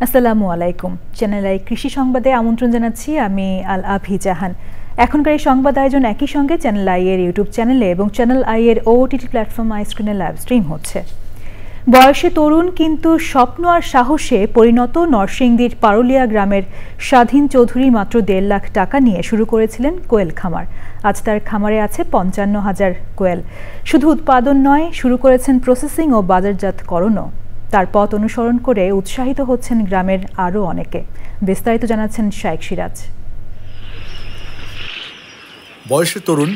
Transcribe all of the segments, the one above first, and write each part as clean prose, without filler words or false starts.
আসসালামু আলাইকুম। Channel I কৃষি সংবাদে আমন্ত্রণ জানাচ্ছি আমি আল আভি জাহান। এখনকার এই সংবাদ আয়োজন একই সঙ্গে চ্যানেল আই এর ইউটিউব চ্যানেলে এবং চ্যানেল আই এর ওটিটি প্ল্যাটফর্ম আই স্ক্রিনে লাইভ স্ট্রিম হচ্ছে। বয়সে তরুণ কিন্তু স্বপ্ন আর সাহসে পরিণত নরসিংদীর পারুলিয়া গ্রামের স্বাধীন চৌধুরী মাত্র 1.5 লাখ টাকা নিয়ে শুরু করেছিলেন কোয়েল খামার। আজ তার খামারে আছে 55,000 কোয়েল। শুধু উৎপাদন নয়, শুরু করেছেন প্রসেসিং ও বাজারজাতকরণও। তার পথ অনুসরণ করে উৎসাহিত হচ্ছেন গ্রামের আরও অনেকে। বিস্তারিত জানাচ্ছেন শাইখ সিরাজ। বয়সে তরুণ,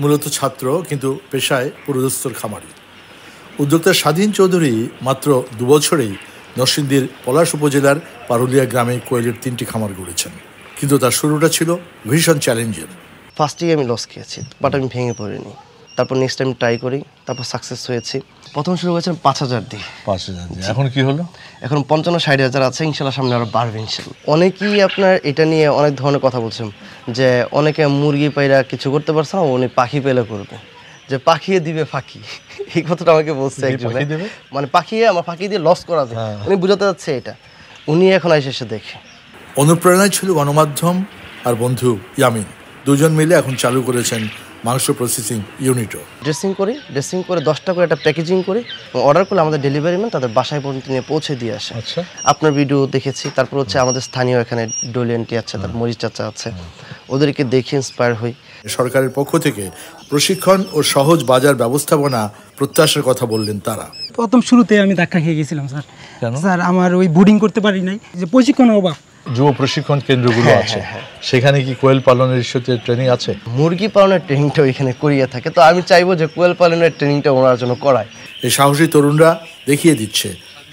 মূলত ছাত্র, কিন্তু পেশায় পুরোদস্তুর খামারি। উদ্যোক্তা স্বাধীন চৌধুরী মাত্র 2 বছরেই নরসিংদীর পলাশ উপজেলার পারুলিয়া গ্রামে কোয়েলের 3টি খামার গড়েছেন। কিন্তু তার শুরুটা ছিল ভীষণ চ্যালেঞ্জের। ফার্স্টেই আমি লস খেয়েছি, বাট আমি ভেঙে পড়িনি। তারপর নেক্সট টাইম ট্রাই করি, তারপর সাকসেস হয়েছি। প্রথম শুরু করেছিলাম 5,000 দিয়ে। 5,000 দিয়ে। এখন কি হলো? এখন 55-60,000 আছে। ইনশাল্লাহ সামনে আরো বাড়বে ইনশাল্লাহ। অনেকেই আপনার এটা নিয়ে অনেক ধরনের কথা বলছেন, যে অনেকে মুরগি পাইরা কিছু করতে পারছে না, উনি পাখি পেলে করবে, যে পাখিয়ে দিবে ফাঁকি। এই কথাটা আমাকে বলছে একজনে, মানে পাখিয়ে আমার ফাঁকি দিয়ে লস করা যায়। উনি বুঝাতে যাচ্ছে এটা, উনি এখন এসে দেখে। অনুপ্রেরণায় ছিল গণমাধ্যম আর বন্ধু ইয়ামিন। দুজন মিলে এখন চালু করেছেন মাংস প্রসেসিং ইউনিটও। ড্রেসিং করে 10টা করে একটা প্যাকেজিং করে অর্ডার করলে আমাদের ডেলিভারি ম্যান তাদের বাসায় পর্যন্ত নিয়ে পৌঁছে দিয়ে আসে। আচ্ছা, আপনার ভিডিও দেখেছি। তারপর হচ্ছে আমাদের স্থানীয় এখানে ডলিয়ান্টি আছে, তার মরিচ চাচা আছে, ওদেরকে দেখে ইন্সপায়ার হই। সরকারের পক্ষ থেকে প্রশিক্ষণ ও সহজ বাজার ব্যবস্থাপনা প্রত্যাশার কথা বললেন তারা। প্রথম শুরুতে আমি ধাক্কা খেয়ে গেছিলাম স্যার। স্যার আমার ওই বোর্ডিং করতে পারি নাই, যে প্রশিক্ষণের অভাব। যুব প্রশিক্ষণ কেন্দ্রগুলো আছে, সেখানে কি কোয়েল পালনের সাথে ট্রেনিং আছে? মুরগি পালনের ট্রেনিংটা ওইখানে করিয়ে থাকে, তো আমি চাইবো যে কোয়েল পালনের ট্রেনিংটা ওনার জন্য করায়। এই সাহসী তরুণরা দেখিয়ে দিচ্ছে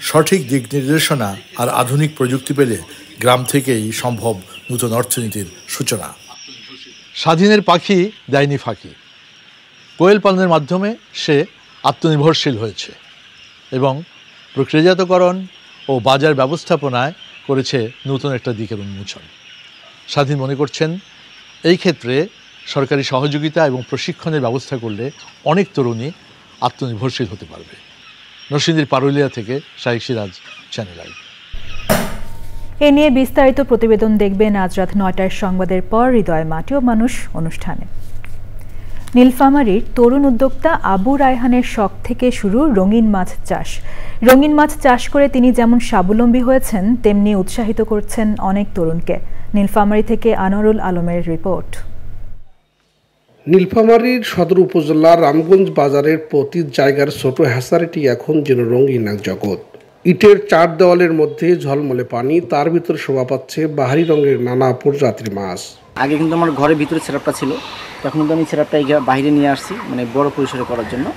সঠিক দিক নির্দেশনা আর আধুনিক প্রযুক্তি পেলে গ্রাম থেকেই সম্ভব নতুন অর্থনীতির সূচনা। স্বাধীনের পাখি দেয়নি ফাঁকি। কোয়েল পালনের মাধ্যমে সে আত্মনির্ভরশীল হয়েছে এবং প্রক্রিয়াজাতকরণ ও বাজার ব্যবস্থাপনায় করেছে নতুন একটা দিকের উন্মোচন। স্বাধীন মনে করছেন এই ক্ষেত্রে সরকারি সহযোগিতা এবং প্রশিক্ষণের ব্যবস্থা করলে অনেক তরুণী আত্মনির্ভরশীল হতে পারবে। নরসিংদীর পারুলিয়া থেকে শাইখ সিরাজ, চ্যানেল আই। এ নিয়ে বিস্তারিত প্রতিবেদন দেখবেন আজ রাত 9টার সংবাদের পর হৃদয় মাটি ও মানুষ অনুষ্ঠানে। নীলফামারীর তরুণ উদ্যোক্তা আবু রায়হানের শখ থেকে শুরু রঙিন মাছ চাষ। রঙিন মাছ চাষ করে তিনি যেমন স্বাবলম্বী হয়েছেন, তেমনি উৎসাহিত করছেন অনেক তরুণকে। নীলফামারী থেকে আনোয়ারুল আলমের রিপোর্ট। নীলফামারীর সদর উপজেলার রামগঞ্জ বাজারের প্রতি জায়গার ছোট হ্যাচারিটি এখন যেন রঙিন এক জগৎ। ইটের 4 দেওয়ালের মধ্যে ঝলমলে পানি, তার ভিতরে শোভা পাচ্ছে বাহারি রঙের নানা প্রজাতির মাছ। আগে কিন্তু আমার ঘরের ভিতরে সেটআপটা ছিল, তখন কিন্তু আমি সেটআপটা বাইরে নিয়ে আসছি, মানে বড় পরিসরে করার জন্য।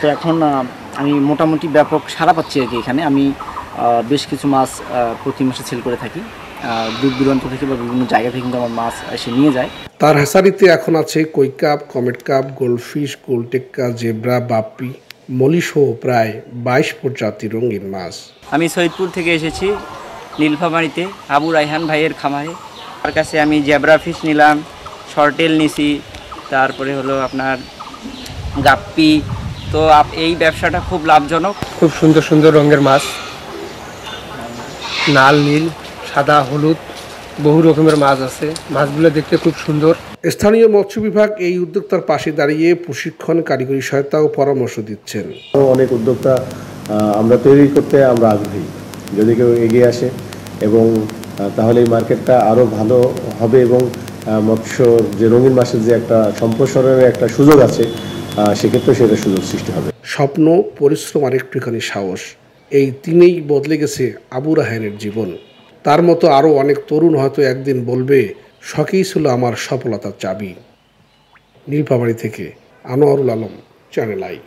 তো এখন আমি মোটামুটি ব্যাপক সাড়া পাচ্ছি আর কি। এখানে আমি বেশ কিছু মাছ প্রতি মাসে সেল করে থাকি। দূর দূরান্ত থেকে বা বিভিন্ন জায়গা থেকে কিন্তু আমার মাছ এসে নিয়ে যায়। তার হ্যাচারিতে এখন আছে কই কাপ, কমেট কাপ, গোল্ডফিশ, গোলটেক্কা, জেব্রা, বাপ্পি, মলিসহ প্রায় 22 প্রজাতির রঙিন মাছ। আমি সৈয়দপুর থেকে এসেছি নীলফামারীতে আবু রায়হান ভাইয়ের খামারে। তার কাছে আমি জেব্রা ফিশ নিলাম, শর্টেল নিছি, তারপরে হলো আপনার গাপ্পি। তো এই ব্যবসাটা খুব লাভজনক। খুব সুন্দর সুন্দর রঙের মাছ, লাল, নীল, সাদা, হলুদ, বহু রকমের মাছ আছে। মাছগুলো দেখতে খুব সুন্দর। স্থানীয় মৎস্য বিভাগ এই উদ্যোক্তার পাশে দাঁড়িয়ে প্রশিক্ষণ, কারিগরি সহায়তা ও পরামর্শ দিচ্ছেন। অনেক উদ্যোক্তা আমরা তৈরি করতে আমরা আগ্রহী। যদি কেউ এগিয়ে আসে এবং তাহলে এই মার্কেটটা আরও ভালো হবে এবং মৎস্য যে রঙিন মাছের যে একটা সম্প্রসারণের একটা সুযোগ আছে, সেক্ষেত্রে সেটা সুযোগ সৃষ্টি হবে। স্বপ্ন, পরিশ্রম আর একটুখানি সাহস, এই তিনেই বদলে গেছে আবু রায়হানের জীবন। তার মতো আরও অনেক তরুণ হয়তো একদিন বলবে, শখেই ছিল আমার সফলতার চাবি। নীলফামারী থেকে আনোয়ারুল আলম, চ্যানেল আই।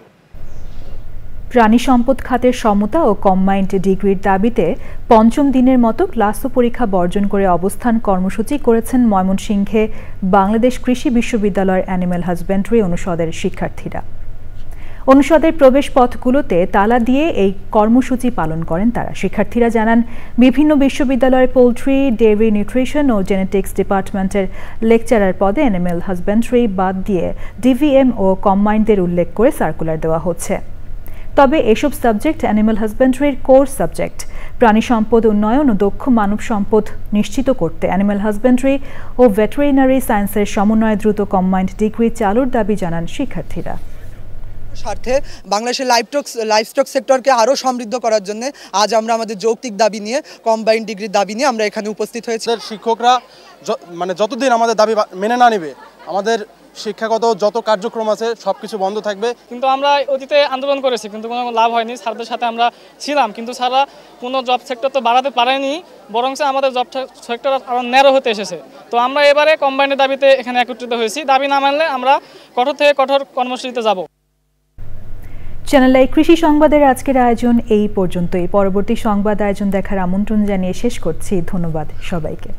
প্রাণী সম্পদ খাতের সমতা ও কম্বাইন্ড ডিগ্রির দাবিতে পঞ্চম দিনের মতো ক্লাস ও পরীক্ষা বর্জন করে অবস্থান কর্মসূচি করেছেন ময়মনসিংহে বাংলাদেশ কৃষি বিশ্ববিদ্যালয়ের অ্যানিম্যাল হাজবেন্ডারি অনুষদের শিক্ষার্থীরা। অনুষদের প্রবেশ পথগুলোতে তালা দিয়ে এই কর্মসূচি পালন করেন তারা। শিক্ষার্থীরা জানান, বিভিন্ন বিশ্ববিদ্যালয়ের পোলট্রি, ডেয়ারি নিউট্রিশন ও জেনেটিক্স ডিপার্টমেন্টের লেকচারার পদে অ্যানিম্যাল হাজবেন্ডারি বাদ দিয়ে ডিভিএম ও কম্বাইন্ডদের উল্লেখ করে সার্কুলার দেওয়া হচ্ছে। তবে এসব সাবজেক্ট অ্যানিম্যাল হাজবেন্ডারির কোর সাবজেক্ট। প্রাণী সম্পদ উন্নয়ন ও দক্ষ মানব সম্পদ নিশ্চিত করতে অ্যানিম্যাল হাজবেন্ডারি ও ভেটেরিনারি সায়েন্সের সমন্বয়ে দ্রুত কম্বাইন্ড ডিগ্রি চালুর দাবি জানান শিক্ষার্থীরা। স্বার্থে বাংলাদেশের লাইভস্টক সেক্টরকে আরও সমৃদ্ধ করার জন্য আজ আমরা আমাদের যৌক্তিক দাবি নিয়ে, কম্বাইন্ড ডিগ্রির দাবি নিয়ে আমরা এখানে উপস্থিত হয়েছি। শিক্ষকরা মানে যতদিন আমাদের দাবি মেনে না নেবে, আমাদের শিক্ষাগত যত কার্যক্রম আছে সব কিছু বন্ধ থাকবে। কিন্তু আমরা অতীতে আন্দোলন করেছি, কিন্তু কোনো লাভ হয়নি। স্যারদের সাথে আমরা ছিলাম, কিন্তু স্যাররা কোনো জব সেক্টর তো বাড়াতে পারেনি, বরং আমাদের জব সেক্টর আরও ন্যারো হতে এসেছে। তো আমরা এবারে কম্বাইন্ডের দাবিতে এখানে একত্রিত হয়েছি। দাবি না মানলে আমরা কঠোর থেকে কঠোর কর্মসূচিতে যাব। চ্যানেল আই কৃষি সংবাদের আজকের আয়োজন এই পর্যন্তই। পরবর্তী সংবাদ আয়োজন দেখার আমন্ত্রণ জানিয়ে শেষ করছি। ধন্যবাদ সবাইকে।